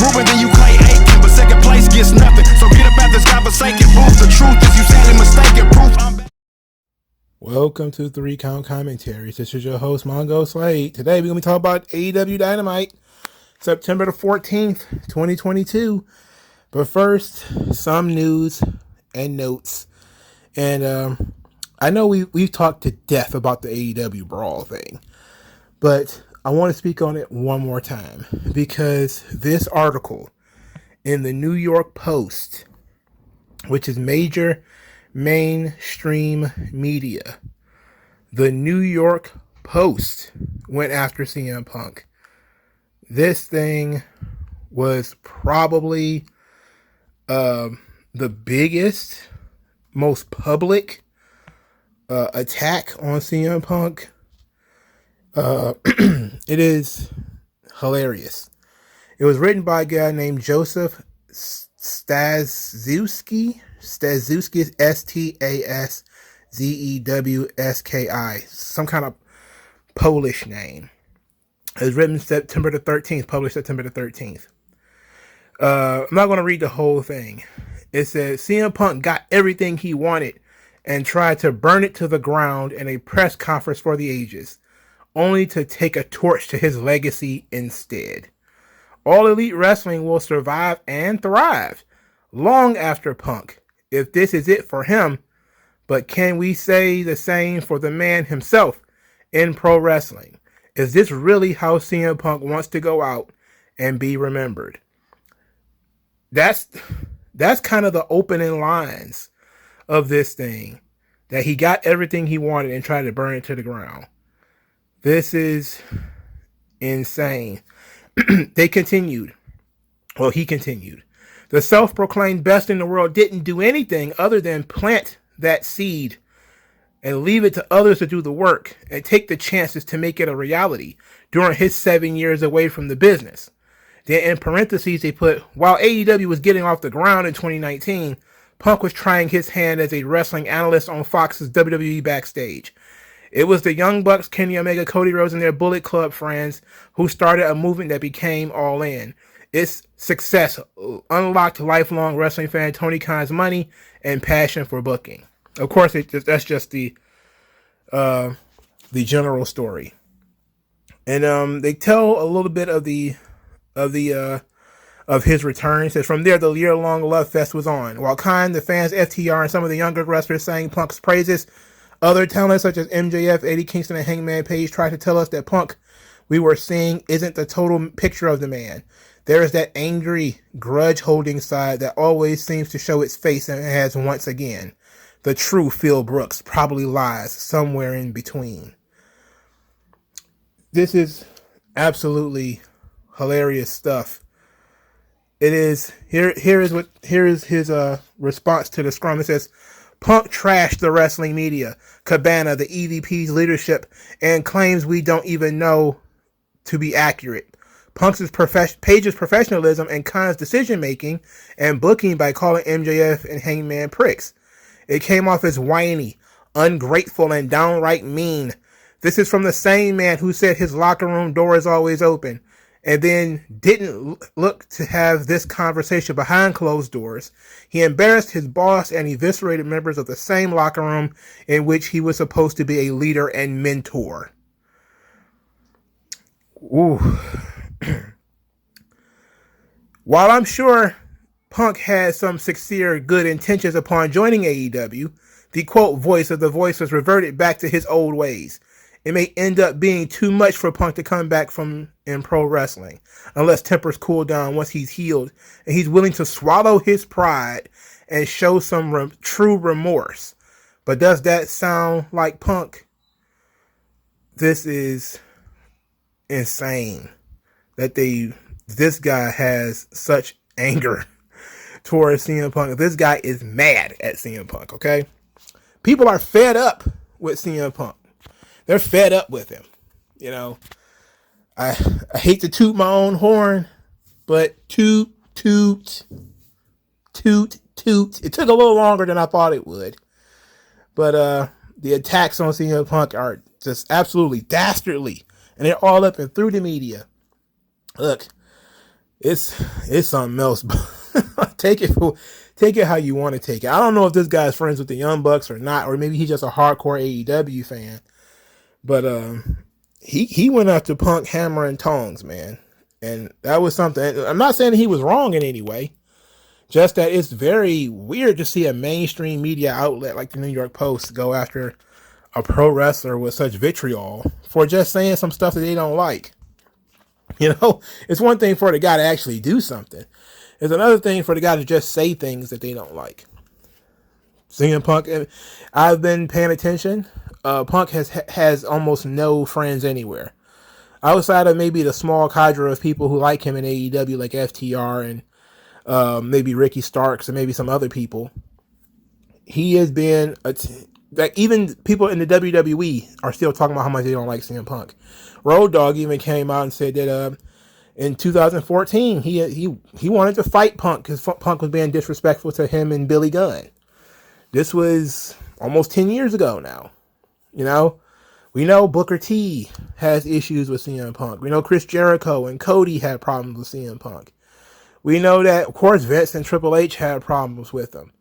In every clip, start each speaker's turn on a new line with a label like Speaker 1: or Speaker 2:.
Speaker 1: Ruben, then you Clay Aiken, but second place gets nothing. So get up out this godforsaken booth. The truth is you sadly mistaken. Proof I'm back.
Speaker 2: Welcome to 3 Count Commentaries. This is your host, MagMongoSlade. Today we're going to be talking about AEW Dynamite, September the 14th, 2022. But first, some news and notes. And I know we've talked to death about the AEW Brawl thing, but I want to speak on it one more time because this article in the New York Post, which is major mainstream media, the New York Post went after CM Punk. This thing was probably the biggest, most public attack on CM Punk. It is hilarious. It was written by a guy named Joseph Staszewski. Staszewski is Staszewski, some kind of Polish name. It was written September the 13th, published September the 13th. I'm not going to read the whole thing. It says, CM Punk got everything he wanted and tried to burn it to the ground in a press conference for the ages, only to take a torch to his legacy instead. All Elite Wrestling will survive and thrive long after Punk, if this is it for him. But can we say the same for the man himself in pro wrestling? Is this really how CM Punk wants to go out and be remembered? That's kind of the opening lines of this thing, that he got everything he wanted and tried to burn it to the ground. This is insane. He continued. The self-proclaimed best in the world didn't do anything other than plant that seed and leave it to others to do the work and take the chances to make it a reality during his 7 years away from the business. Then in parentheses, they put, while AEW was getting off the ground in 2019, Punk was trying his hand as a wrestling analyst on Fox's WWE Backstage. It was the Young Bucks, Kenny Omega, Cody Rhodes, and their Bullet Club friends who started a movement that became All In. Its success unlocked lifelong wrestling fan Tony Khan's money and passion for booking. Of course, that's just the general story. And they tell a little bit of his return. It says, from there, the year-long love fest was on. While Khan, the fans, FTR, and some of the younger wrestlers sang Punk's praises, other talents such as MJF, Eddie Kingston, and Hangman Page tried to tell us that Punk we were seeing isn't the total picture of the man. There is that angry, grudge-holding side that always seems to show its face and has once again. The true Phil Brooks probably lies somewhere in between. This is absolutely hilarious stuff. It is. Here is his response to the scrum. It says, Punk trashed the wrestling media, Cabana, the EVP's leadership, and claims we don't even know to be accurate. Punk's Page's professionalism and Khan's decision-making and booking by calling MJF and Hangman pricks. It came off as whiny, ungrateful, and downright mean. This is from the same man who said his locker room door is always open, and then didn't look to have this conversation behind closed doors. He embarrassed his boss and eviscerated members of the same locker room in which he was supposed to be a leader and mentor. Ooh. While I'm sure Punk had some sincere good intentions upon joining AEW, the quote voice of the voiceless reverted back to his old ways. It may end up being too much for Punk to come back from in pro wrestling, unless tempers cool down once he's healed and he's willing to swallow his pride and show some true remorse. But does that sound like Punk? This is insane that this guy has such anger towards CM Punk. This guy is mad at CM Punk, okay? People are fed up with CM Punk. They're fed up with him. You know, I hate to toot my own horn, but toot. It took a little longer than I thought it would. But the attacks on CM Punk are just absolutely dastardly. And they're all up and through the media. Look, it's something else. take it how you want to take it. I don't know if this guy's friends with the Young Bucks or not, or maybe he's just a hardcore AEW fan. But he went after Punk hammer and tongs, man, and that was something. I'm not saying he was wrong in any way, just that it's very weird to see a mainstream media outlet like the New York Post go after a pro wrestler with such vitriol for just saying some stuff that they don't like. You know, it's one thing for the guy to actually do something. It's another thing for the guy to just say things that they don't like. CM Punk, I've been paying attention. Punk has almost no friends anywhere. Outside of maybe the small cadre of people who like him in AEW, like FTR and maybe Ricky Starks and maybe some other people. He has been... Like even people in the WWE are still talking about how much they don't like CM Punk. Road Dogg even came out and said that in 2014 he wanted to fight Punk because Punk was being disrespectful to him and Billy Gunn. This was almost 10 years ago now. You know, we know Booker T has issues with CM Punk. We know Chris Jericho and Cody had problems with CM Punk. We know that, of course, Vince and Triple H had problems with him.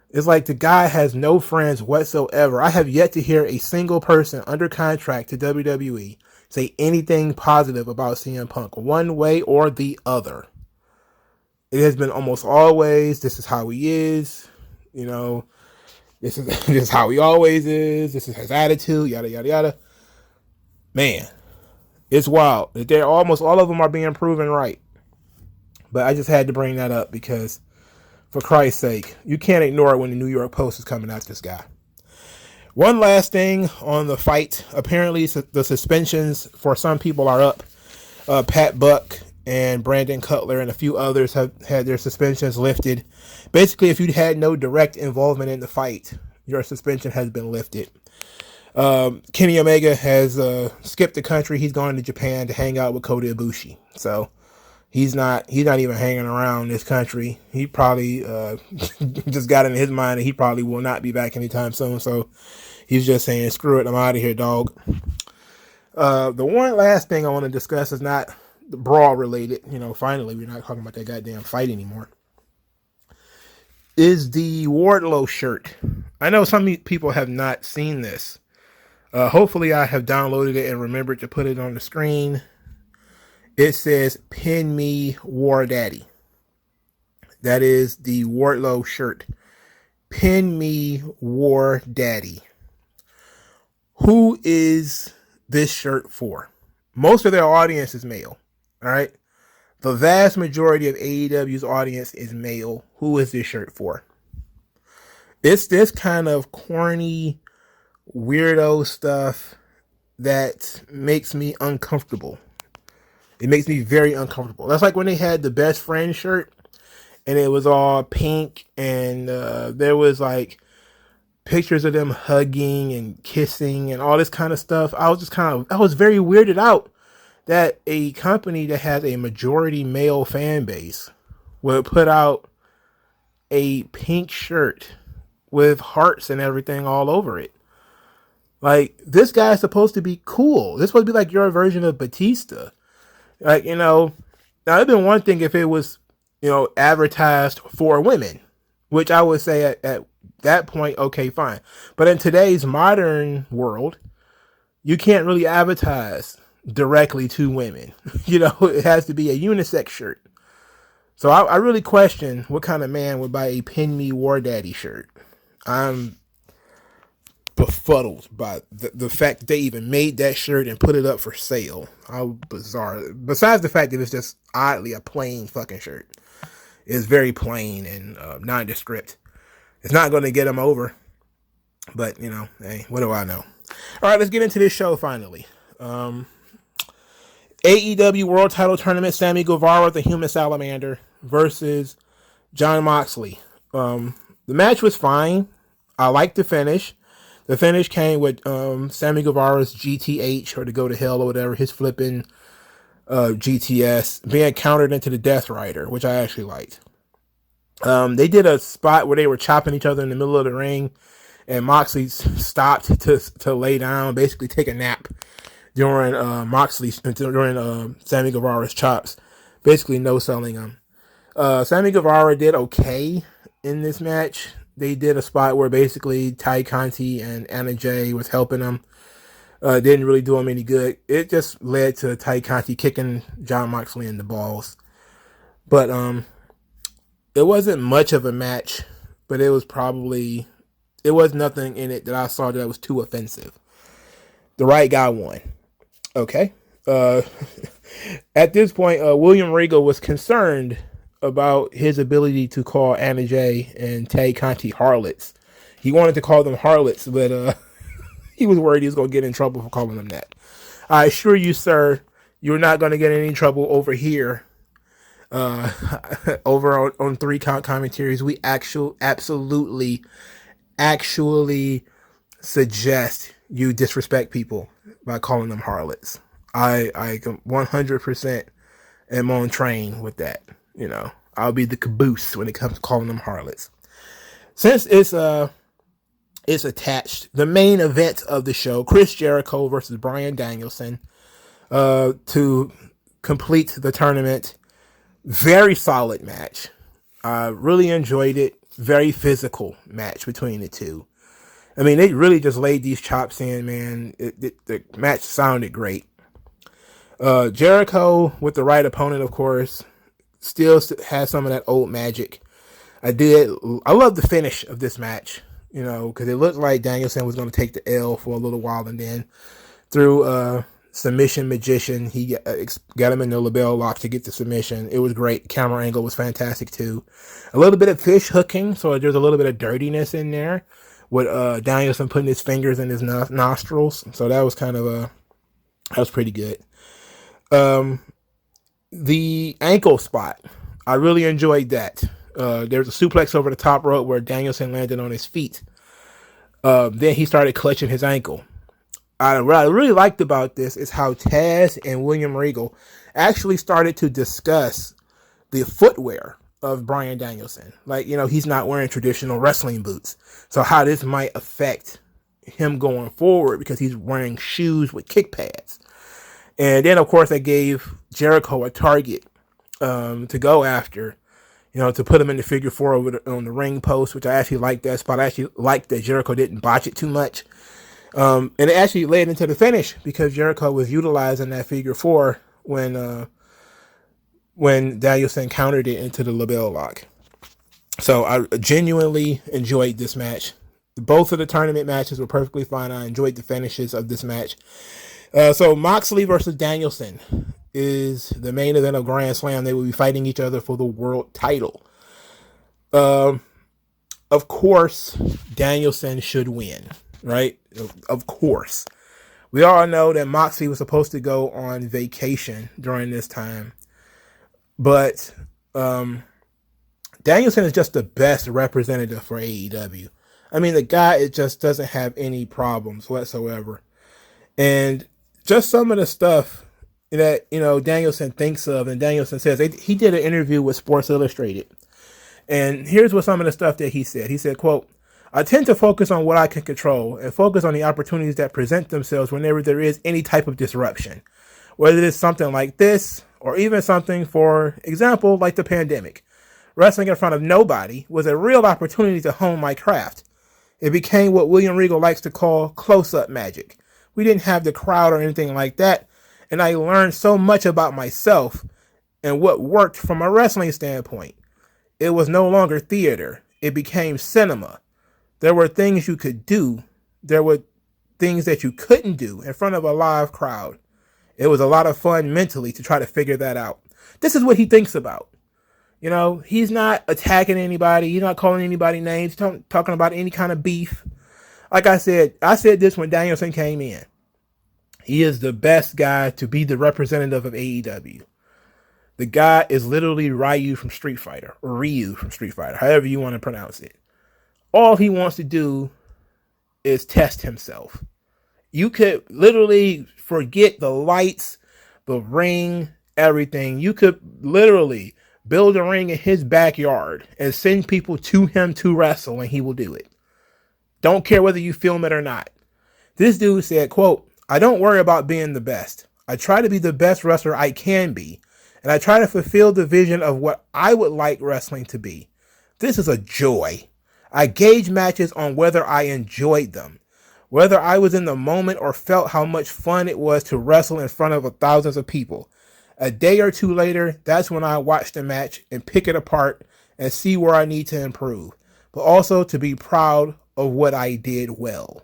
Speaker 2: It's like the guy has no friends whatsoever. I have yet to hear a single person under contract to WWE say anything positive about CM Punk, one way or the other. It has been almost always, this is how he is, you know, this is how he always is, this is his attitude, yada, yada, yada. Man, it's wild. They're almost all of them are being proven right. But I just had to bring that up because, for Christ's sake, you can't ignore it when the New York Post is coming at this guy. One last thing on the fight. Apparently, the suspensions for some people are up. Pat Buck and Brandon Cutler and a few others have had their suspensions lifted. Basically, if you had no direct involvement in the fight, your suspension has been lifted. Kenny Omega has skipped the country. He's gone to Japan to hang out with Kota Ibushi. So he's not even hanging around this country. He probably just got in his mind that he probably will not be back anytime soon. So he's just saying, screw it, I'm out of here, dog. The one last thing I want to discuss is not brawl related. You know, finally, we're not talking about that goddamn fight anymore. Is the Wardlow shirt. I know some people have not seen this. Hopefully I have downloaded it and remembered to put it on the screen. It says, "Pin me, War Daddy." That is the Wardlow shirt. Pin me, War Daddy. Who is this shirt for? Most of their audience is male. All right. The vast majority of AEW's audience is male. Who is this shirt for? It's this kind of corny, weirdo stuff that makes me uncomfortable. It makes me very uncomfortable. That's like when they had the best friend shirt and it was all pink and there was like pictures of them hugging and kissing and all this kind of stuff. I was very weirded out that a company that has a majority male fan base would put out a pink shirt with hearts and everything all over it. Like, this guy is supposed to be cool. This is supposed to be like your version of Batista. Like, you know, now it'd been one thing if it was, you know, advertised for women, which I would say at that point, okay, fine. But in today's modern world, you can't really advertise directly to women. You know, it has to be a unisex shirt. So I really question what kind of man would buy a Pin Me War Daddy shirt. I'm befuddled by the fact that they even made that shirt and put it up for sale. How bizarre. Besides the fact that it's just oddly a plain fucking shirt. It's very plain and nondescript. It's not going to get them over. But, you know, hey, what do I know? All right, let's get into this show finally. AEW World Title Tournament, Sammy Guevara, the Human Salamander, versus Jon Moxley. The match was fine. I liked the finish. The finish came with Sammy Guevara's GTH, or to go to hell or whatever, his flipping GTS, being countered into the Death Rider, which I actually liked. They did a spot where they were chopping each other in the middle of the ring, and Moxley stopped to lay down, basically take a nap during Sammy Guevara's chops. basically no selling him. Sammy Guevara did okay in this match. They did a spot where basically Ty Conti and Anna Jay was helping him. Didn't really do him any good. It just led to Ty Conti kicking Jon Moxley in the balls. But it wasn't much of a match, but it was nothing in it that I saw that was too offensive. The right guy won. Okay. At this point, William Regal was concerned about his ability to call Anna Jay and Tay Conti harlots. He wanted to call them harlots, but he was worried he was going to get in trouble for calling them that. I assure you, sir, you're not going to get any trouble over here. Over on 3 Count Commentaries, we absolutely suggest you disrespect people by calling them harlots. I 100% am on train with that. You know, I'll be the caboose when it comes to calling them harlots. Since it's attached, the main event of the show, Chris Jericho versus Bryan Danielson, to complete the tournament. Very solid match. I really enjoyed it. Very physical match between the two. I mean, they really just laid these chops in, man. The match sounded great. Jericho, with the right opponent, of course, still has some of that old magic. I love the finish of this match, you know, because it looked like Danielson was going to take the L for a little while, and then through submission magician, he got him in the label lock to get the submission. It was great. Camera angle was fantastic too. A little bit of fish hooking, so there's a little bit of dirtiness in there with Danielson putting his fingers in his nostrils. So that was that was pretty good. The ankle spot, I really enjoyed that. There's a suplex over the top rope where Danielson landed on his feet. Then he started clutching his ankle. What I really liked about this is how Taz and William Regal actually started to discuss the footwear of Bryan Danielson. Like, you know, he's not wearing traditional wrestling boots. So how this might affect him going forward because he's wearing shoes with kick pads. And then, of course, they gave Jericho a target to go after, you know, to put him in the figure 4 on the ring post, which I actually liked that spot. I actually liked that Jericho didn't botch it too much. And it actually led into the finish because Jericho was utilizing that figure 4 when Danielson countered it into the label lock. So I genuinely enjoyed this match. Both of the tournament matches were perfectly fine. I enjoyed the finishes of this match. So Moxley versus Danielson is the main event of Grand Slam. They will be fighting each other for the world title. Of course, Danielson should win, right? Of course. We all know that Moxley was supposed to go on vacation during this time. But Danielson is just the best representative for AEW. I mean, the guy, just doesn't have any problems whatsoever. And just some of the stuff that, you know, Danielson thinks of and Danielson says. He did an interview with Sports Illustrated. And here's what some of the stuff that he said. He said, quote, "I tend to focus on what I can control and focus on the opportunities that present themselves whenever there is any type of disruption. Whether it's something like this or even something, for example, like the pandemic. Wrestling in front of nobody was a real opportunity to hone my craft. It became what William Regal likes to call close-up magic. We didn't have the crowd or anything like that, and I learned so much about myself and what worked from a wrestling standpoint. It was no longer theater. It became cinema. There were things you could do. There were things that you couldn't do in front of a live crowd. It was a lot of fun mentally to try to figure that out." This is what he thinks about. You know, he's not attacking anybody. He's not calling anybody names, talking about any kind of beef. Like I said this when Danielson came in. He is the best guy to be the representative of AEW. The guy is literally Ryu from Street Fighter, or Ryu from Street Fighter, however you want to pronounce it. All he wants to do is test himself. You could literally forget the lights, the ring, everything. You could literally build a ring in his backyard and send people to him to wrestle, and he will do it. Don't care whether you film it or not. This dude said, quote, "I don't worry about being the best. I try to be the best wrestler I can be, and I try to fulfill the vision of what I would like wrestling to be. This is a joy. I gauge matches on whether I enjoyed them, whether I was in the moment or felt how much fun it was to wrestle in front of thousands of people. A day or two later, that's when I watch the match and pick it apart and see where I need to improve, but also to be proud of what I did well.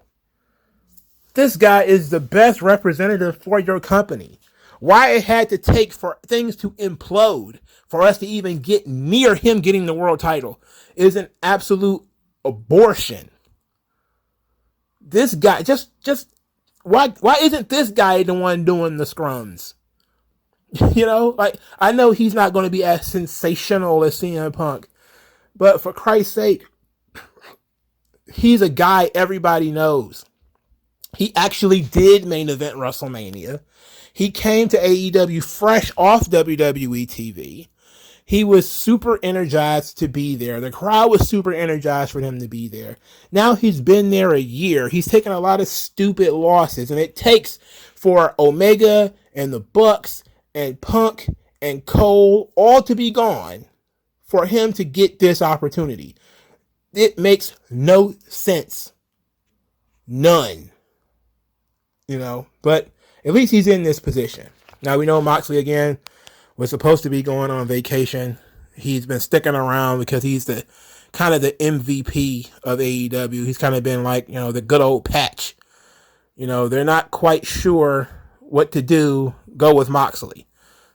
Speaker 2: This guy is the best representative for your company. Why it had to take for things to implode for us to even get near him getting the world title is an absolute abortion. This guy, why isn't this guy the one doing the scrums? You know, like, I know he's not going to be as sensational as CM Punk, but for Christ's sake, he's a guy everybody knows. He actually did main event WrestleMania. He came to AEW fresh off WWE TV. He was super energized to be there. The crowd was super energized for him to be there. Now he's been there a year. He's taken a lot of stupid losses, and it takes for Omega and the Bucks and Punk and Cole all to be gone for him to get this opportunity. It makes no sense. None. You know, but at least he's in this position. Now we know Moxley again was supposed to be going on vacation. He's been sticking around because he's the kind of the MVP of AEW. He's kind of been like, you know, the good old patch. You know, they're not quite sure what to do. Go with Moxley.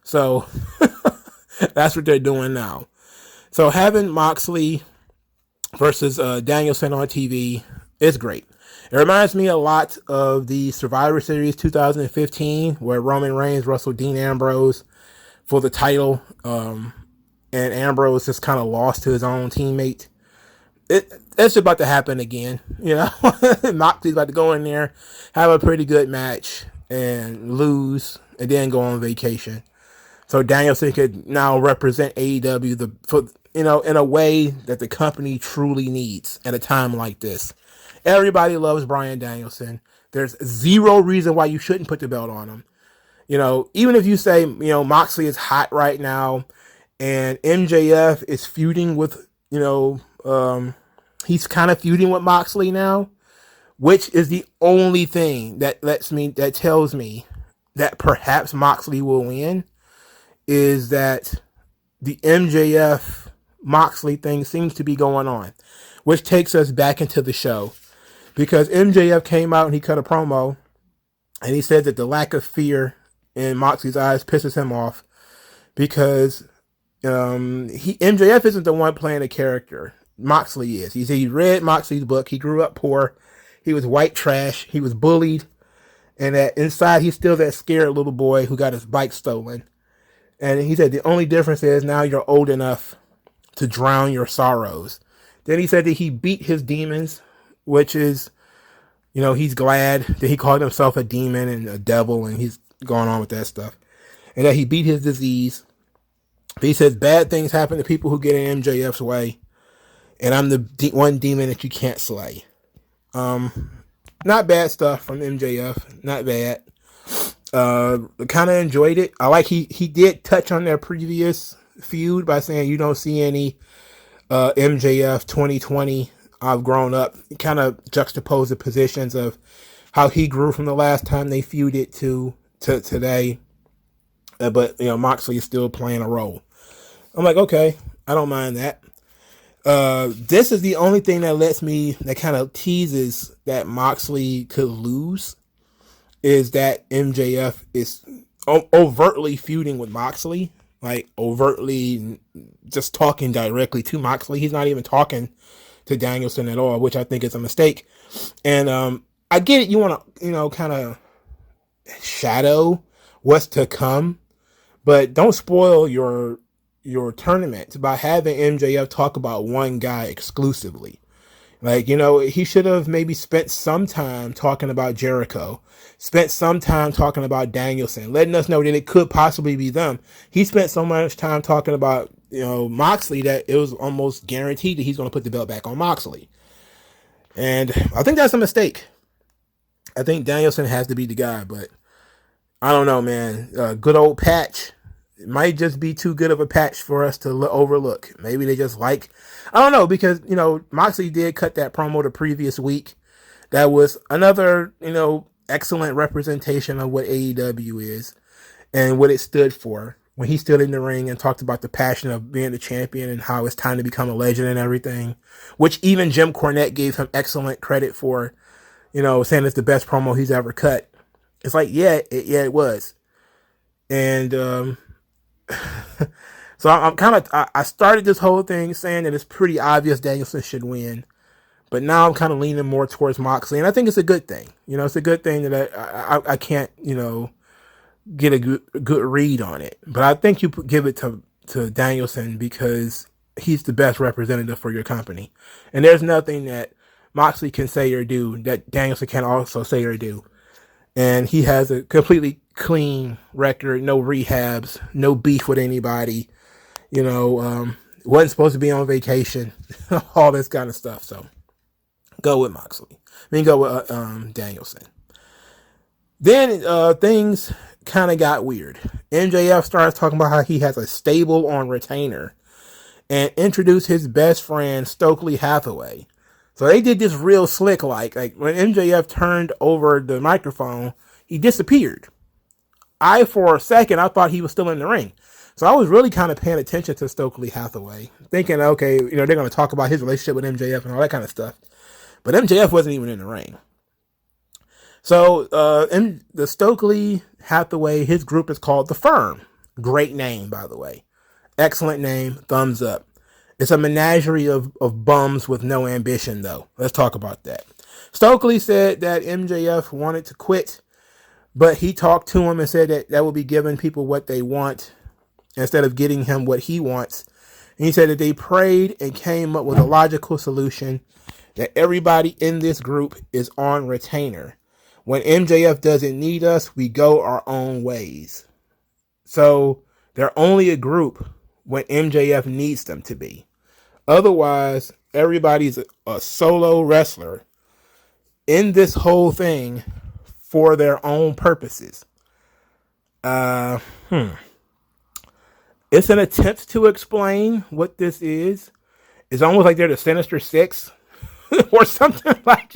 Speaker 2: So that's what they're doing now. So having Moxley versus Danielson on TV is great. It reminds me a lot of the Survivor Series 2015, where Roman Reigns wrestled Dean Ambrose for the title, and Ambrose just kind of lost to his own teammate. It's about to happen again, you know. Moxley's about to go in there, have a pretty good match, and lose, and then go on vacation. So Danielson could now represent AEW in a way that the company truly needs at a time like this. Everybody loves Bryan Danielson. There's zero reason why you shouldn't put the belt on him. You know, even if you say, you know, Moxley is hot right now and MJF is feuding with, you know, he's kind of feuding with Moxley now, which is the only thing that tells me that perhaps Moxley will win, is that the MJF Moxley thing seems to be going on, which takes us back into the show. Because MJF came out and he cut a promo, and he said that the lack of fear in Moxley's eyes pisses him off, because MJF isn't the one playing a character. Moxley is. He read Moxley's book. He grew up poor. He was white trash. He was bullied, and that inside he's still that scared little boy who got his bike stolen. And he said the only difference is now you're old enough to drown your sorrows. Then he said that he beat his demons, which is, you know, he's glad that he called himself a demon and a devil, and he's going on with that stuff. And that he beat his disease. But he says bad things happen to people who get in MJF's way, and I'm the one demon that you can't slay. Not bad stuff from MJF. Not bad. Kind of enjoyed it. I like he did touch on their previous feud by saying you don't see any MJF 2020. I've grown up. Kind of juxtaposed the positions of how he grew from the last time they feuded to today. But, you know, Moxley is still playing a role. I'm like, okay, I don't mind that. This is the only thing that kind of teases that Moxley could lose, is that MJF is overtly feuding with Moxley, like overtly just talking directly to Moxley. He's not even talking to Danielson at all, which I think is a mistake. And I get it. You want to, you know, kind of shadow what's to come, but don't spoil your tournament by having MJF talk about one guy exclusively. Like, you know, he should have maybe spent some time talking about Jericho, spent some time talking about Danielson, letting us know that it could possibly be them. He spent so much time talking about, you know, Moxley that it was almost guaranteed that he's going to put the belt back on Moxley. And I think that's a mistake. I think Danielson has to be the guy, but I don't know, man. Good old Patch It might just be too good of a patch for us to overlook. Maybe they just like, I don't know, because, Moxley did cut that promo the previous week. That was another, excellent representation of what AEW is and what it stood for. When he stood in the ring and talked about the passion of being the champion and how it's time to become a legend and everything, which even Jim Cornette gave him excellent credit for, saying it's the best promo he's ever cut. It's like, it was. And, so I started this whole thing saying that it's pretty obvious Danielson should win. But now I'm kind of leaning more towards Moxley, and I think it's a good thing. It's a good thing that I can't, get a good read on it. But I think you give it to Danielson because he's the best representative for your company. And there's nothing that Moxley can say or do that Danielson can also say or do. And he has a completely clean record, no rehabs, no beef with anybody. Wasn't supposed to be on vacation, all this kind of stuff. So go with Moxley. Go with Danielson. Then things kind of got weird. MJF starts talking about how he has a stable on retainer and introduced his best friend, Stokely Hathaway. So they did this real slick, like when MJF turned over the microphone, he disappeared. For a second, I thought he was still in the ring. So I was really kind of paying attention to Stokely Hathaway, thinking, okay, they're going to talk about his relationship with MJF and all that kind of stuff. But MJF wasn't even in the ring. So the Stokely Hathaway, his group is called The Firm. Great name, by the way. Excellent name. Thumbs up. It's a menagerie of bums with no ambition, though. Let's talk about that. Stokely said that MJF wanted to quit, but he talked to him and said that would be giving people what they want instead of getting him what he wants. And he said that they prayed and came up with a logical solution that everybody in this group is on retainer. When MJF doesn't need us, we go our own ways. So they're only a group when MJF needs them to be. Otherwise, everybody's a solo wrestler in this whole thing for their own purposes. It's an attempt to explain what this is. It's almost like they're the Sinister Six or something like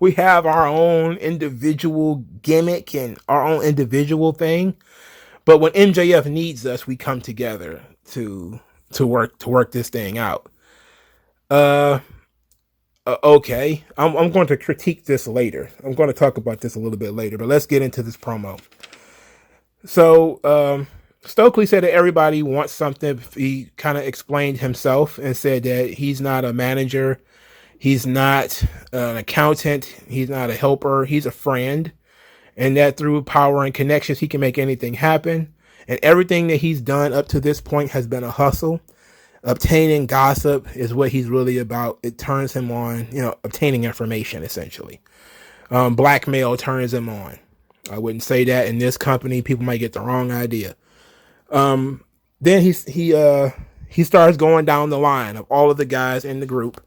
Speaker 2: we have our own individual gimmick and our own individual thing. But when MJF needs us, we come together to work this thing out. Okay. I'm going to critique this later. I'm going to talk about this a little bit later, but let's get into this promo. So, Stokely said that everybody wants something. He kind of explained himself and said that he's not a manager. He's not an accountant. He's not a helper. He's a friend. And that through power and connections, he can make anything happen. And everything that he's done up to this point has been a hustle. Obtaining gossip is what he's really about. It turns him on, obtaining information, essentially. Blackmail turns him on. I wouldn't say that in this company. People might get the wrong idea. Then he starts going down the line of all of the guys in the group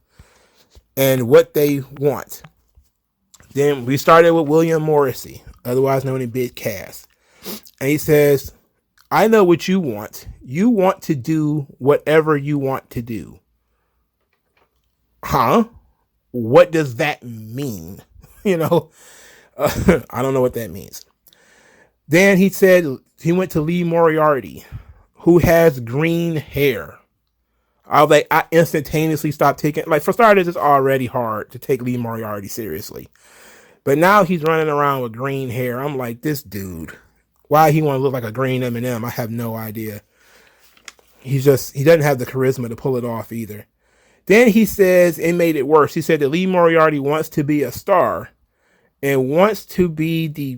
Speaker 2: and what they want. Then we started with William Morrissey, otherwise known as Big Cass. And he says, I know what you want. You want to do whatever you want to do. Huh? What does that mean? I don't know what that means. Then he said he went to Lee Moriarty, who has green hair. I instantaneously stopped taking, for starters, it's already hard to take Lee Moriarty seriously. But now he's running around with green hair. I'm like, this dude, why he want to look like a green M&M? I have no idea. He doesn't have the charisma to pull it off either. Then he says it made it worse. He said that Lee Moriarty wants to be a star and wants to be the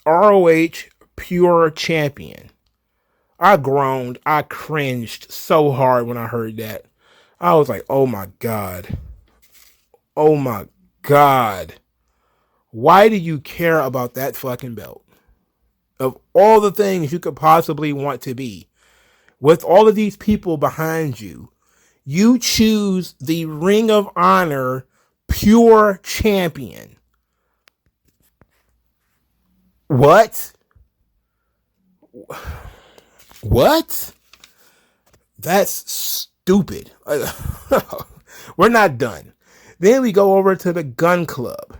Speaker 2: ROH pure champion. I groaned. I cringed so hard when I heard that. I was like, oh my God. Oh my God. Why do you care about that fucking belt? Of all the things you could possibly want to be, with all of these people behind you, you choose the Ring of Honor pure champion. What? What? That's stupid. We're not done. Then we go over to the Gun Club.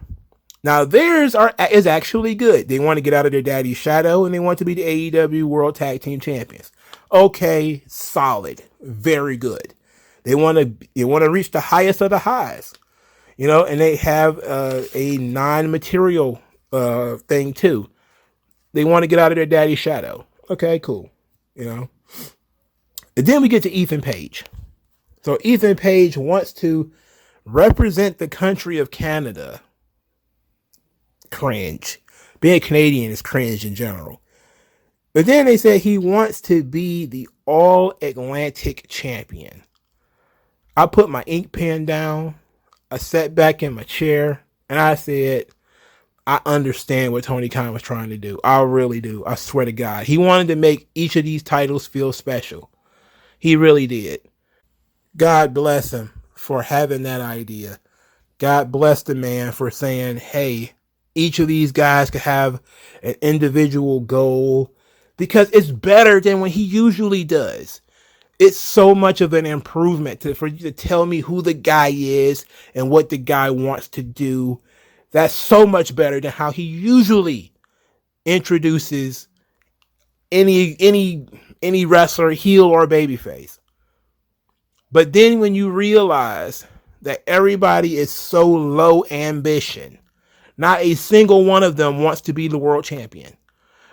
Speaker 2: Now theirs is actually good. They want to get out of their daddy's shadow and they want to be the AEW World Tag Team Champions. Okay, solid, very good. They want to reach the highest of the highs, and they have a non-material thing too. They want to get out of their daddy's shadow. Okay, cool. And then we get to Ethan Page. So Ethan Page wants to represent the country of Canada. Cringe. Being Canadian is cringe in general. But then they said he wants to be the All-Atlantic champion. I put my ink pen down. I sat back in my chair. And I said, I understand what Tony Khan was trying to do. I really do. I swear to God. He wanted to make each of these titles feel special. He really did. God bless him for having that idea. God bless the man for saying, hey, each of these guys could have an individual goal, because it's better than what he usually does. It's so much of an improvement for you to tell me who the guy is and what the guy wants to do. That's so much better than how he usually introduces any wrestler, heel or babyface. But then when you realize that everybody is so low ambition, not a single one of them wants to be the world champion.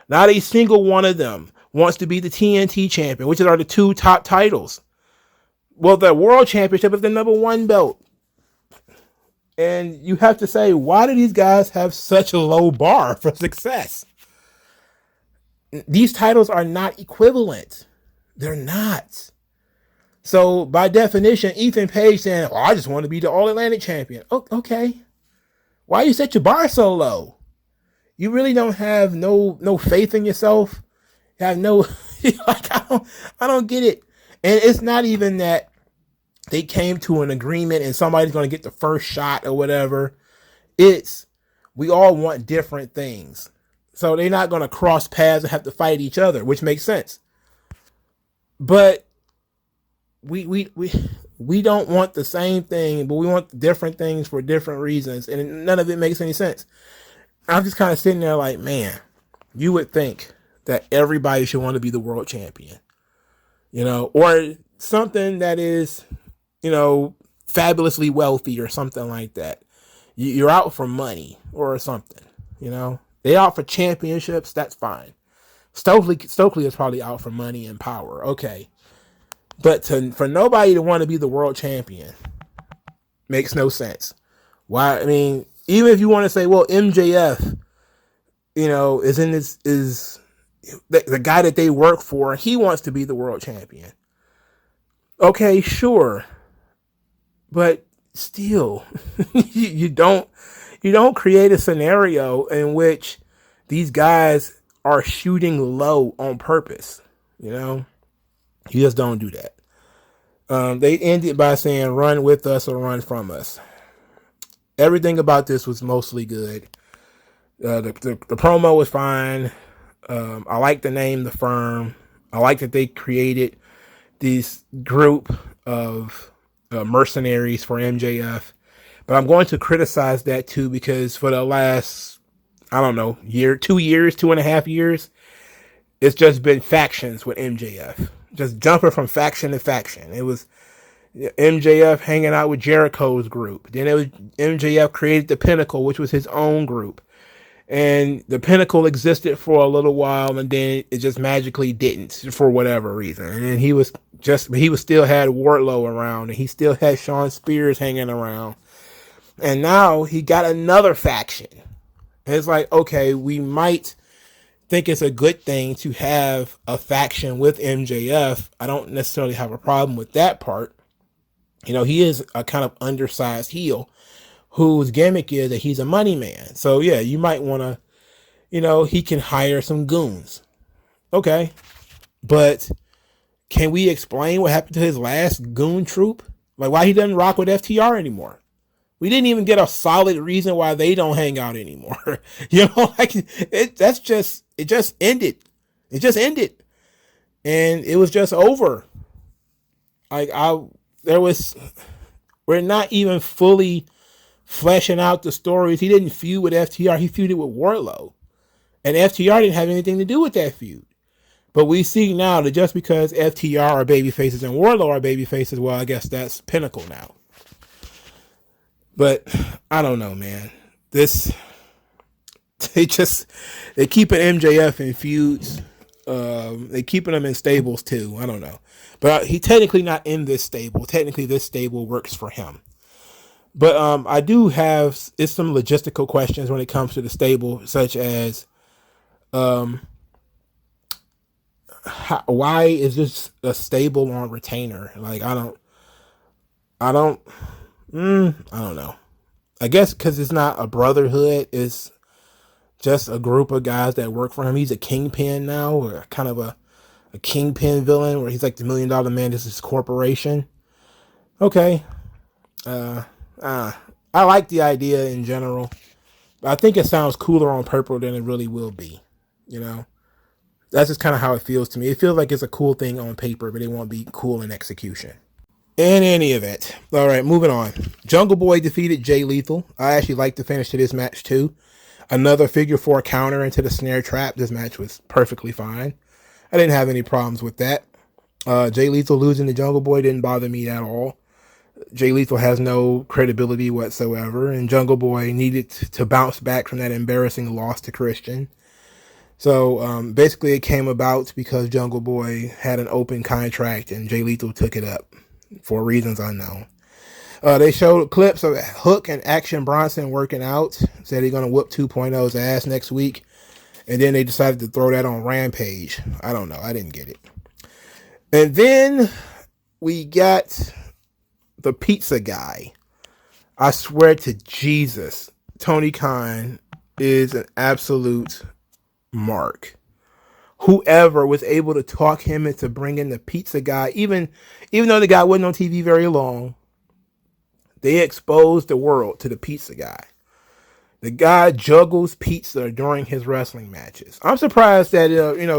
Speaker 2: Not a single one of them wants to be the TNT champion, which are the two top titles. Well, the world championship is the number one belt. And you have to say, why do these guys have such a low bar for success? These titles are not equivalent. They're not. So by definition, Ethan Page saying, I just want to be the All-Atlantic champion. Oh, okay. Why you set your bar so low? You really don't have no faith in yourself. You have no I don't get it. And it's not even that they came to an agreement and somebody's going to get the first shot or whatever. It's we all want different things. So they're not going to cross paths and have to fight each other, which makes sense. But we don't want the same thing, but we want different things for different reasons, and none of it makes any sense. I'm just kind of sitting there like, man, you would think that everybody should want to be the world champion, or something that is, fabulously wealthy or something like that. You're out for money or something, They out for championships, that's fine. Stokely is probably out for money and power, okay. But for nobody to want to be the world champion makes no sense. Why? I mean, even if you want to say, well, MJF, is the guy that they work for, he wants to be the world champion. Okay, sure. But still, you don't create a scenario in which these guys are shooting low on purpose, You just don't do that. They ended by saying, run with us or run from us. Everything about this was mostly good. The promo was fine. I like the name, The Firm. I like that they created this group of mercenaries for MJF. But I'm going to criticize that too, because for the last, 2 years, 2.5 years, it's just been factions with MJF. Just jumping from faction to faction. It was MJF hanging out with Jericho's group. Then it was MJF created the Pinnacle, which was his own group. And the Pinnacle existed for a little while, and then it just magically didn't for whatever reason. And then he still had Wardlow around, and he still had Shawn Spears hanging around. And now he got another faction. And it's like, okay, we might think it's a good thing to have a faction with MJF. I don't necessarily have a problem with that part. He is a kind of undersized heel whose gimmick is that he's a money man. So yeah, you might want to, he can hire some goons. Okay. But can we explain what happened to his last goon troop? Like why he doesn't rock with FTR anymore? We didn't even get a solid reason why they don't hang out anymore. It just ended. It just ended. and it was just over. Like we're not even fully fleshing out the stories. He didn't feud with FTR. He feuded with Wardlow, and FTR didn't have anything to do with that feud. But we see now that just because FTR are baby faces and Wardlow are baby faces, well, I guess that's pinnacle now. But I don't know, man. They keeping MJF in feuds. They keeping him in stables too. I don't know. But he technically not in this stable. Technically, this stable works for him. But I do have some logistical questions when it comes to the stable, such as why is this a stable on retainer? Like I don't know. I guess because it's not a brotherhood. It's just a group of guys that work for him. He's a kingpin now, or kind of a kingpin villain, where he's like the $1 million man. This is his corporation. Okay. I like the idea in general. But I think it sounds cooler on paper than it really will be. You know? That's just kind of how it feels to me. It feels like it's a cool thing on paper, but it won't be cool in execution. In any event. All right, moving on. Jungle Boy defeated Jay Lethal. I actually like the finish to this match too. Another figure 4 counter into the snare trap. This match was perfectly fine. I didn't have any problems with that. Jay Lethal losing to Jungle Boy didn't bother me at all. Jay Lethal has no credibility whatsoever, and Jungle Boy needed to bounce back from that embarrassing loss to Christian. So basically it came about because Jungle Boy had an open contract and Jay Lethal took it up for reasons unknown. They showed clips of Hook and Action Bronson working out. Said he's going to whoop 2.0's ass next week. And then they decided to throw that on Rampage. I don't know. I didn't get it. And then we got the pizza guy. I swear to Jesus, Tony Khan is an absolute mark. Whoever was able to talk him into bringing the pizza guy, even though the guy wasn't on TV very long, they exposed the world to the pizza guy. The guy juggles pizza during his wrestling matches. I'm surprised that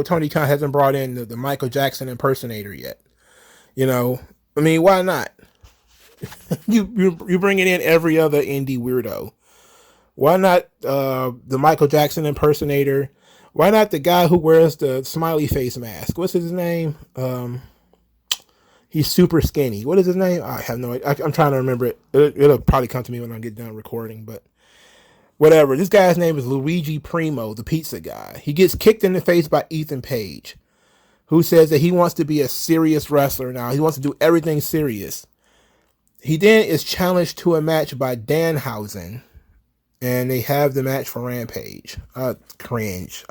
Speaker 2: Tony Khan hasn't brought in the Michael Jackson impersonator yet. I mean, why not? you bringing in every other indie weirdo. Why not the Michael Jackson impersonator? Why not the guy who wears the smiley face mask? What's his name? He's super skinny. What is his name? I have no idea. I'm trying to remember it. It'll probably come to me when I get done recording, but whatever. This guy's name is Luigi Primo, the pizza guy. He gets kicked in the face by Ethan Page, who says that he wants to be a serious wrestler now. He wants to do everything serious. He then is challenged to a match by Danhausen, and they have the match for Rampage. Cringe.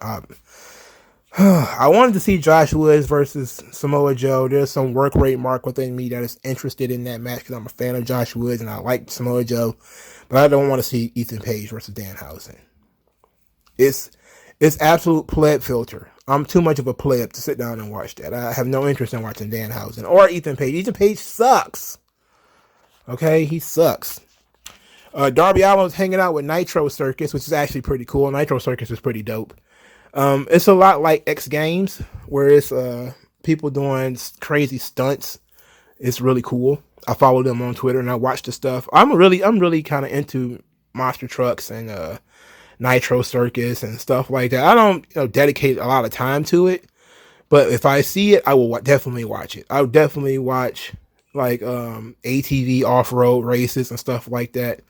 Speaker 2: I wanted to see Josh Woods versus Samoa Joe. There's some work rate mark within me that is interested in that match because I'm a fan of Josh Woods and I like Samoa Joe, but I don't want to see Ethan Page versus Danhausen. It's absolute pleb filter. I'm too much of a pleb to sit down and watch that. I have no interest in watching Danhausen or Ethan Page. Ethan Page sucks. Okay, he sucks. Darby Allin's hanging out with Nitro Circus, which is actually pretty cool. Nitro Circus is pretty dope. It's a lot like X Games, where it's people doing crazy stunts. It's really cool. I follow them on Twitter and I watch the stuff. I'm really kind of into monster trucks and Nitro Circus and stuff like that. I don't dedicate a lot of time to it, but if I see it, I will definitely watch it. I would definitely watch like ATV off-road races and stuff like that.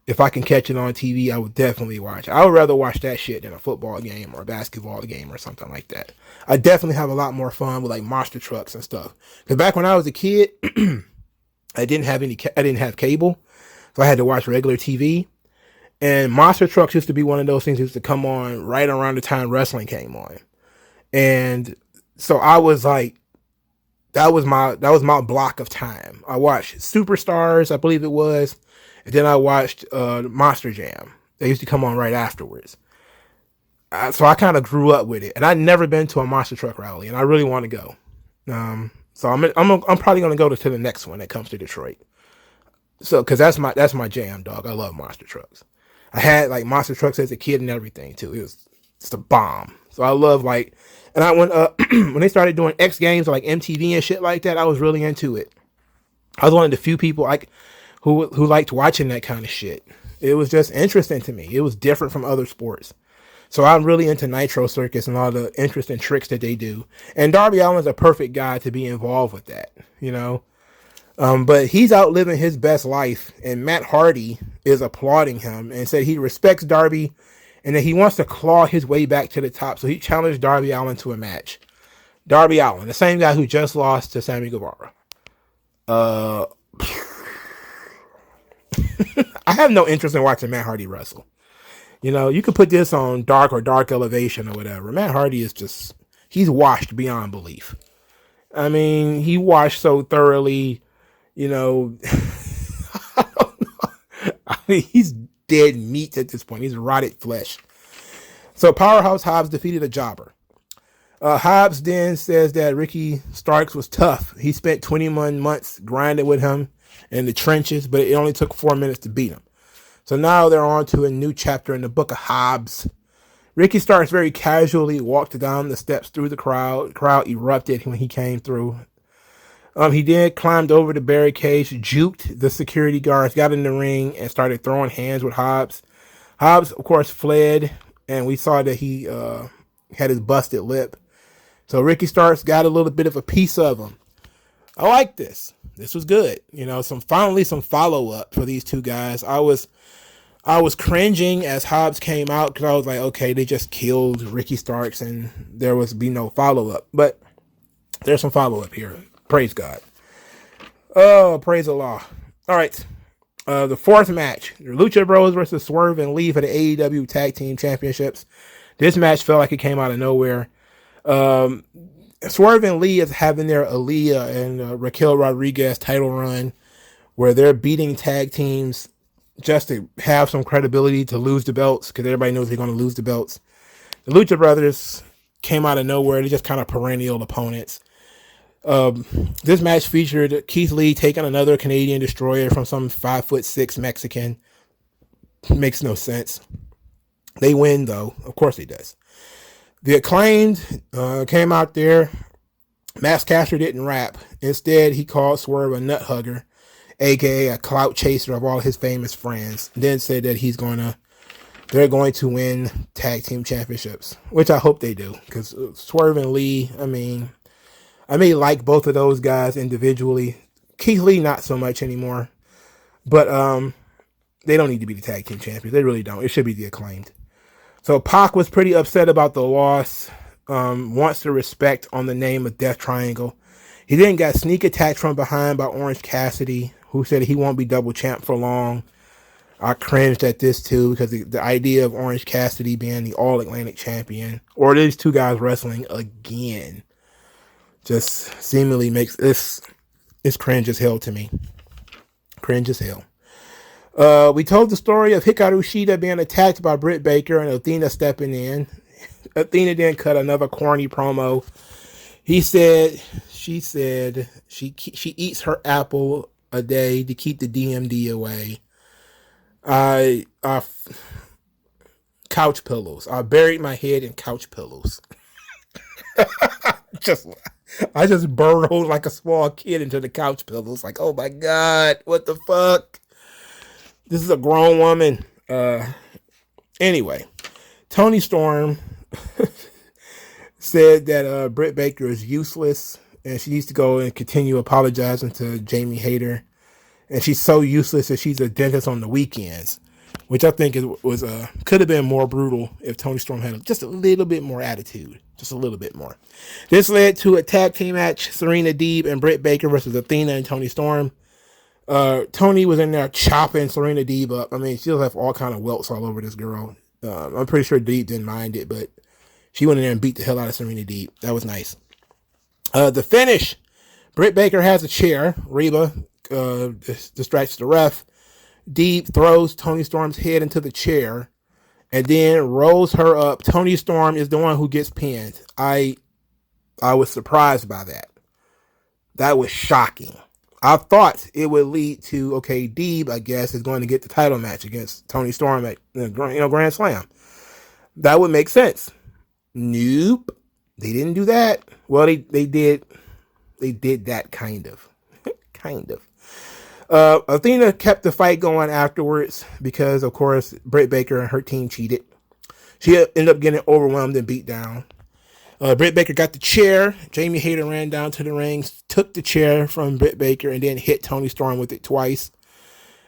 Speaker 2: If I can catch it on TV, I would definitely watch it. I would rather watch that shit than a football game or a basketball game or something like that. I definitely have a lot more fun with like monster trucks and stuff. Because back when I was a kid, I didn't have cable, so I had to watch regular TV. And monster trucks used to be one of those things that used to come on right around the time wrestling came on. And so I was like, that was my block of time. I watched Superstars, I believe it was. And then I watched Monster Jam. They used to come on right afterwards. So I kind of grew up with it. And I'd never been to a monster truck rally, and I really want to go. So I'm probably going to go to the next one that comes to Detroit. So because that's my jam, dog. I love monster trucks. I had like monster trucks as a kid and everything too. It's a bomb. So I love like, and I when they started doing X Games like MTV and shit like that, I was really into it. I was one of the few people like who liked watching that kind of shit. It was just interesting to me. It was different from other sports. So I'm really into Nitro Circus and all the interesting tricks that they do. And Darby Allin's a perfect guy to be involved with that, you know. But he's outliving his best life, and Matt Hardy is applauding him and said he respects Darby and that he wants to claw his way back to the top. So he challenged Darby Allin to a match. Darby Allin, the same guy who just lost to Sammy Guevara. I have no interest in watching Matt Hardy wrestle. You know, you could put this on Dark or Dark Elevation or whatever. Matt Hardy is just, he's washed beyond belief. I mean, he washed so thoroughly, you know, I don't know. I mean, he's dead meat at this point. He's rotted flesh. So Powerhouse Hobbs defeated a jobber. Hobbs then says that Ricky Starks was tough. He spent 21 months grinding with him in the trenches, but it only took 4 minutes to beat him. So now they're on to a new chapter in the book of Hobbs. Ricky Starks very casually walked down the steps through the crowd. The crowd erupted when he came through. He then climbed over the barricades, juked the security guards, got in the ring, and started throwing hands with Hobbs. Hobbs, of course, fled, and we saw that he had his busted lip. So Ricky Starks got a little bit of a piece of him. I like this. This was good. You know, finally some follow-up for these two guys. I was cringing as Hobbs came out because I was like, okay, they just killed Ricky Starks and there was be no follow-up. But there's some follow-up here. Praise God. Oh, praise Allah. All right. The fourth match. Lucha Bros versus Swerve and Lee for the AEW Tag Team Championships. This match felt like it came out of nowhere. Swerve and Lee is having their Aaliyah and Raquel Rodriguez title run where they're beating tag teams just to have some credibility to lose the belts because everybody knows they're going to lose the belts. The Lucha Brothers came out of nowhere. They're just kind of perennial opponents. This match featured Keith Lee taking another Canadian destroyer from some 5'6" Mexican. Makes no sense. They win, though. Of course he does. The Acclaimed came out there. Max Caster didn't rap. Instead, he called Swerve a nut hugger, aka a clout chaser of all his famous friends. Then said that they're going to win tag team championships, which I hope they do. Because Swerve and Lee, I may like both of those guys individually. Keith Lee, not so much anymore. But they don't need to be the tag team champions. They really don't. It should be the Acclaimed. So Pac was pretty upset about the loss. Wants to respect on the name of Death Triangle. He then got sneak attacked from behind by Orange Cassidy, who said he won't be double champ for long. I cringed at this too because the idea of Orange Cassidy being the All Atlantic champion, or these two guys wrestling again, just seemingly makes this cringe as hell to me. Cringe as hell. We told the story of Hikaru Shida being attacked by Britt Baker and Athena stepping in. Athena then cut another corny promo. She said she eats her apple a day to keep the DMD away. Couch pillows. I buried my head in couch pillows. I just burrowed like a small kid into the couch pillows. Like, oh my God, what the fuck? This is a grown woman. Anyway, Tony Storm said that Britt Baker is useless and she needs to go and continue apologizing to Jamie Hayter. And she's so useless that she's a dentist on the weekends, which I think could have been more brutal if Tony Storm had just a little bit more attitude. Just a little bit more. This led to a tag team match, Serena Deeb and Britt Baker versus Athena and Tony Storm. Tony was in there chopping Serena Deeb up. I mean, she'll have all kind of welts all over this girl. I'm pretty sure Deeb didn't mind it, but she went in there and beat the hell out of Serena Deeb. That was nice. The finish. Britt Baker has a chair. Reba distracts the ref. Deeb throws Tony Storm's head into the chair and then rolls her up. Tony Storm is the one who gets pinned. I was surprised by that. That was shocking. I thought it would lead to, okay, Deeb, I guess, is going to get the title match against Tony Storm at Grand Slam. That would make sense. Nope. They didn't do that. Well, they did. They did that kind of. Kind of. Athena kept the fight going afterwards because, of course, Britt Baker and her team cheated. She ended up getting overwhelmed and beat down. Britt Baker got the chair. Jamie Hayter ran down to the ring, took the chair from Britt Baker, and then hit Toni Storm with it twice.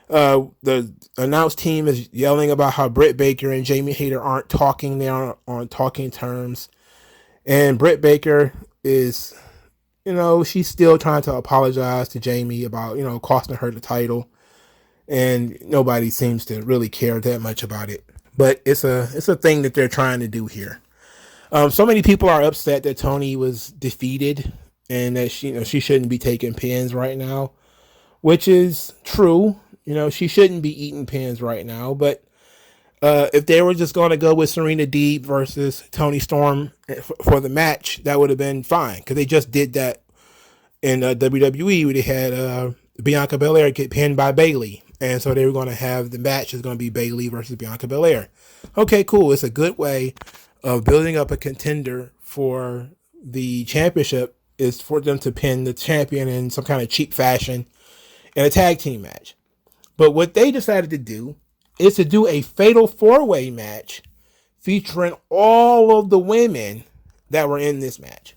Speaker 2: The announced team is yelling about how Britt Baker and Jamie Hayter aren't talking. They aren't on talking terms. And Britt Baker is, she's still trying to apologize to Jamie about, costing her the title. And nobody seems to really care that much about it. But it's a thing that they're trying to do here. So many people are upset that Toni was defeated and that she shouldn't be taking pins right now, which is true. She shouldn't be eating pins right now. But if they were just going to go with Serena Deeb versus Toni Storm for the match, that would have been fine, because they just did that in WWE, where they had Bianca Belair get pinned by Bayley. And so they were going to have the match is going to be Bayley versus Bianca Belair. Okay, cool. It's a good way of building up a contender for the championship, is for them to pin the champion in some kind of cheap fashion in a tag team match. But what they decided to do is to do a fatal 4-way match featuring all of the women that were in this match.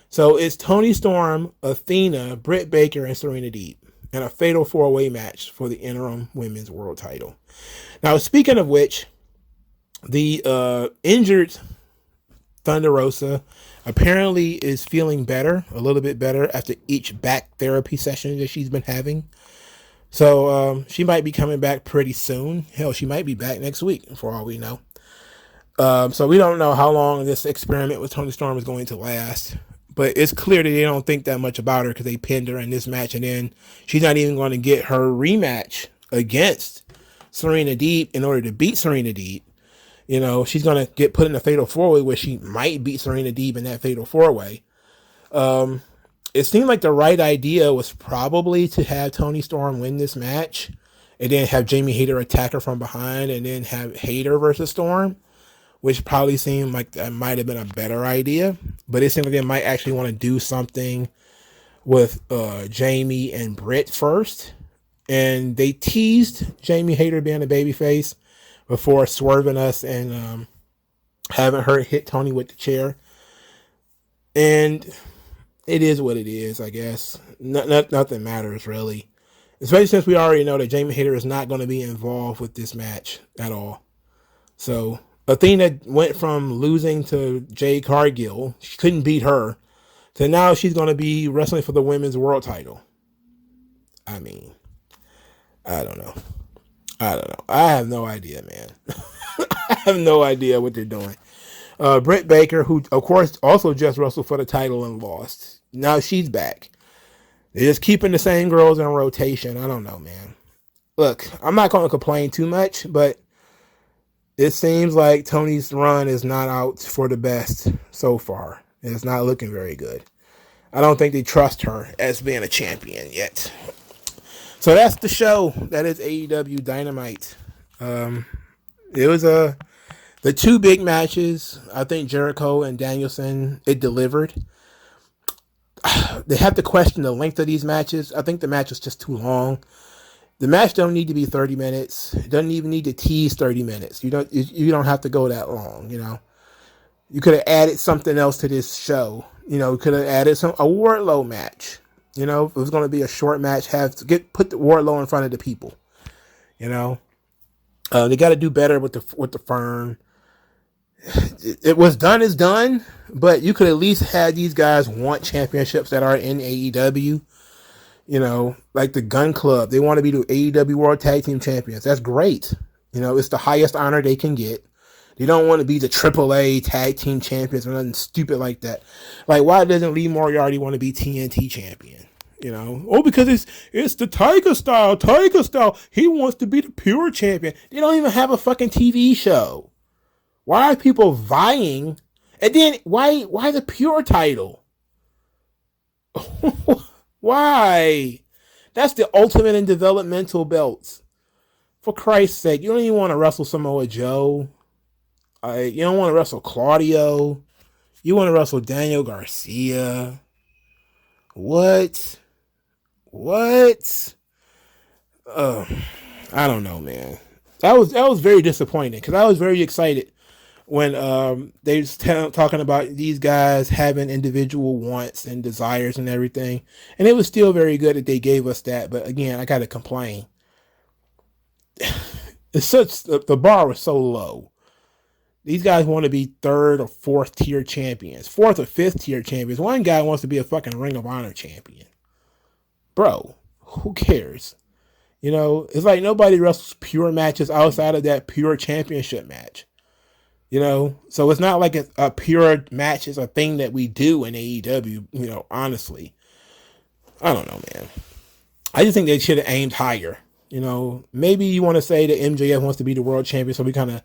Speaker 2: So it's Toni Storm, Athena, Britt Baker, and Serena Deeb in a fatal 4-way match for the interim women's world title. Now, speaking of which, the injured Thunder Rosa apparently is feeling better, a little bit better, after each back therapy session that she's been having. So she might be coming back pretty soon. Hell, she might be back next week, for all we know. So we don't know how long this experiment with Toni Storm is going to last. But it's clear that they don't think that much about her, because they pinned her in this match, and then she's not even going to get her rematch against Serena Deeb in order to beat Serena Deeb. She's going to get put in a fatal 4-way where she might beat Serena Deeb in that fatal 4-way. It seemed like the right idea was probably to have Toni Storm win this match and then have Jamie Hayter attack her from behind and then have Hayter versus Storm, which probably seemed like that might have been a better idea. But it seemed like they might actually want to do something with Jamie and Britt first. And they teased Jamie Hayter being a babyface before swerving us and having her hit Toni with the chair. And it is what it is, I guess. Nothing matters, really. Especially since we already know that Jamie Hayter is not going to be involved with this match at all. So Athena went from losing to Jade Cargill, she couldn't beat her, to now she's going to be wrestling for the women's world title. I mean, I don't know. I have no idea, man. I have no idea what they're doing. Britt Baker, who, of course, also just wrestled for the title and lost. Now she's back. They're just keeping the same girls in rotation. I don't know, man. Look, I'm not going to complain too much, but it seems like Toni's run is not out for the best so far. It's not looking very good. I don't think they trust her as being a champion yet. So that's the show. That is AEW Dynamite. It was the two big matches. I think Jericho and Danielson, it delivered. They have to question the length of these matches. I think the match was just too long. The match don't need to be 30 minutes. It doesn't even need to tease 30 minutes. You don't have to go that long, You could have added something else to this show. You could have added a Wardlow match. If it was going to be a short match, put the Wardlow in front of the people. They got to do better with the Firm. It was done is done, but you could at least have these guys want championships that are in AEW. Like the Gun Club, they want to be the AEW World Tag Team Champions. That's great. It's the highest honor they can get. They don't want to be the AAA Tag Team Champions or nothing stupid like that. Like, why doesn't Lee Moriarty want to be TNT Champion? Because it's the Tiger style. He wants to be the pure champion. They don't even have a fucking TV show. Why are people vying? And then why the pure title? Why? That's the ultimate in developmental belts. For Christ's sake, you don't even want to wrestle Samoa Joe. You don't want to wrestle Claudio. You want to wrestle Daniel Garcia. What? I don't know, man. That was very disappointing because I was very excited when they was talking about these guys having individual wants and desires and everything, and it was still very good that they gave us that. But again, I gotta complain. The bar was so low. These guys want to be third or fourth tier champions, fourth or fifth tier champions. One guy wants to be a fucking Ring of Honor champion. Bro, who cares? You know, it's like nobody wrestles pure matches outside of that pure championship match. You know, so it's not like a pure match is a thing that we do in AEW, you know, honestly. I don't know, man. I just think they should have aimed higher. You know, maybe you want to say that MJF wants to be the world champion, so we kind of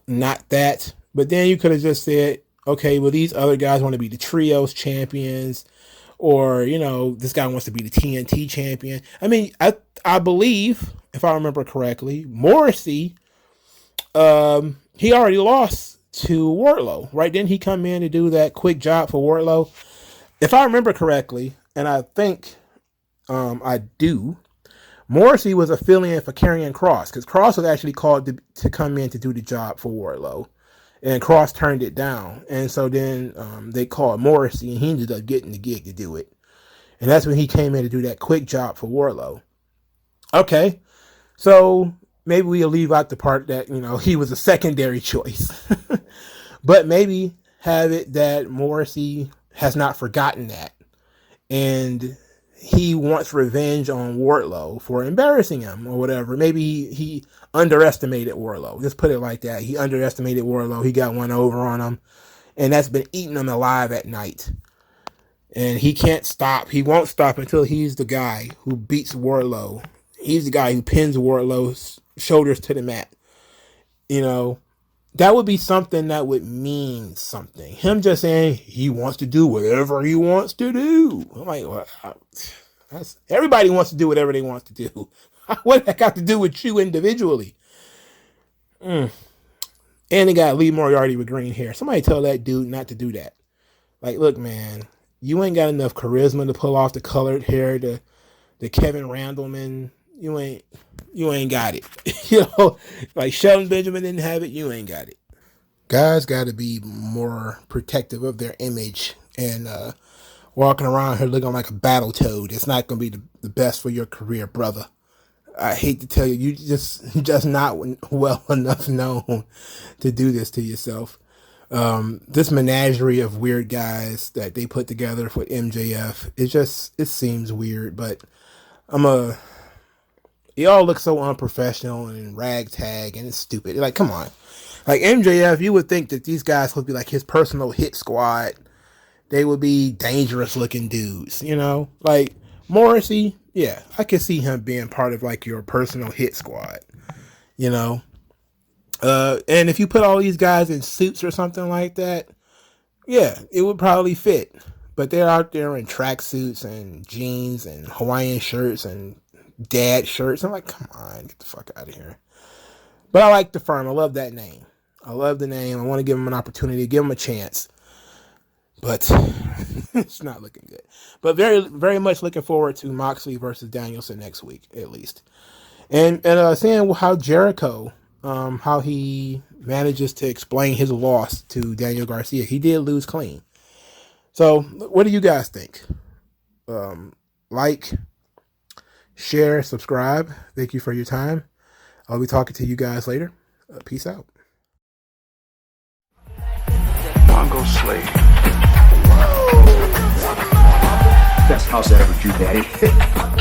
Speaker 2: not that. But then you could have just said, okay, well, these other guys want to be the trios champions. Or, you know, this guy wants to be the TNT champion. I mean, I believe, if I remember correctly, Morrissey, he already lost to Wardlow, right? Didn't he come in to do that quick job for Wardlow? If I remember correctly, and I think I do, Morrissey was affiliated for Karrion Kross, because Kross was actually called to come in to do the job for Wardlow. And Kross turned it down. And so then they called Morrissey, and he ended up getting the gig to do it. And that's when he came in to do that quick job for Wardlow. Okay, so maybe we'll leave out the part that, you know, he was a secondary choice. But maybe have it that Morrissey has not forgotten that. And he wants revenge on Wardlow for embarrassing him or whatever. Maybe he underestimated Wardlow. Just put it like that. He underestimated Wardlow. He got one over on him. And that's been eating him alive at night. And he can't stop. He won't stop until he's the guy who beats Wardlow. He's the guy who pins Wardlow's shoulders to the mat. You know, that would be something that would mean something. Him just saying he wants to do whatever he wants to do. I'm like, well, everybody wants to do whatever they want to do. What that got to do with you individually? And they got Lee Moriarty with green hair. Somebody tell that dude not to do that. Like, look, man, you ain't got enough charisma to pull off the colored hair, the Kevin Randleman. You ain't got it. You know, like Shelton Benjamin didn't have it. You ain't got it. Guys got to be more protective of their image, and walking around here looking like a battle toad, it's not going to be the best for your career, brother. I hate to tell you, you just not well enough known to do this to yourself. This menagerie of weird guys that they put together for MJF, it seems weird, but y'all look so unprofessional and ragtag, and it's stupid. Like, come on. Like, MJF, you would think that these guys would be like his personal hit squad. They would be dangerous looking dudes, you know? Like, Morrissey, yeah, I could see him being part of like your personal hit squad, you know? And if you put all these guys in suits or something like that, yeah, it would probably fit. But they're out there in tracksuits and jeans and Hawaiian shirts and dad shirts. I'm like, come on, get the fuck out of here. But I like the firm. I love that name. I love the name. I want to give them an opportunity, give them a chance. But it's not looking good. But very, very much looking forward to Moxley versus Danielson next week, at least. And seeing how Jericho, how he manages to explain his loss to Daniel Garcia. He did lose clean. So, what do you guys think? Like, share, subscribe. Thank you for your time. I'll be talking to you guys later. Peace out.
Speaker 3: MagMongoSlade. Best house I ever drew, Daddy.